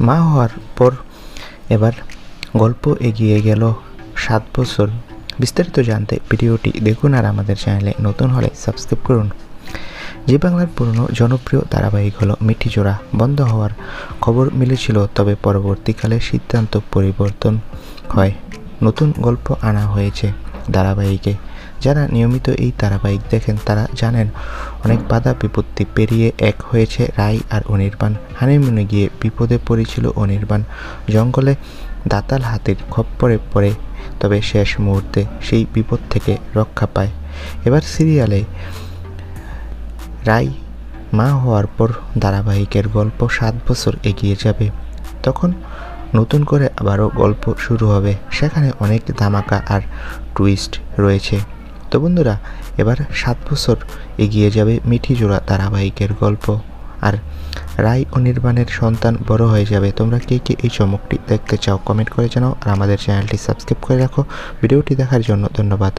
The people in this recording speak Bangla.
মা হওয়ার পর এবার গল্প এগিয়ে গেল 7 বছর। বিস্তারিত জানতে ভিডিওটি দেখুন আর আমাদের চ্যানেলে নতুন হলে সাবস্ক্রাইব করুন। জি বাংলার পুরনো জনপ্রিয় ধারাবাহিক হলো মিঠিজোড়া বন্ধ হওয়ার খবর মিলেছিল, তবে পরবর্তীকালে সিদ্ধান্ত পরিবর্তন হয়। নতুন গল্প আনা হয়েছে ধারাবাহিকে। যারা নিয়মিত এই ধারাবাহিক দেখেন তারা জানেন অনেক বাধা বিপত্তি পেরিয়ে এক হয়েছে রাই আর অনির্বাণ। হানিমুনে গিয়ে বিপদে পড়েছিল অনির্বাণ, জঙ্গলে দাতাল হাতির খপ্পরে পড়ে, তবে শেষ মুহূর্তে সেই বিপদ থেকে রক্ষা পায়। এবার সিরিয়ালে রাই মা হওয়ার পর ধারাবাহিকের গল্প 7 বছর এগিয়ে যাবে। তখন নতুন করে আবারও গল্প শুরু হবে, সেখানে অনেক ধামাকা আর টুইস্ট রয়েছে। তো বন্ধুরা, এবার 7 বছর এগিয়ে যাবে মিঠিজোড়া ধারাবাহিকের গল্প, আর রাই অনির্বাণের সন্তান বড় হয়ে যাবে। তোমরা কে কে এই চমকটি দেখতে চাও কমেন্ট করে জানাও, আর আমাদের চ্যানেলটি সাবস্ক্রাইব করে রাখো। ভিডিওটি দেখার জন্য ধন্যবাদ।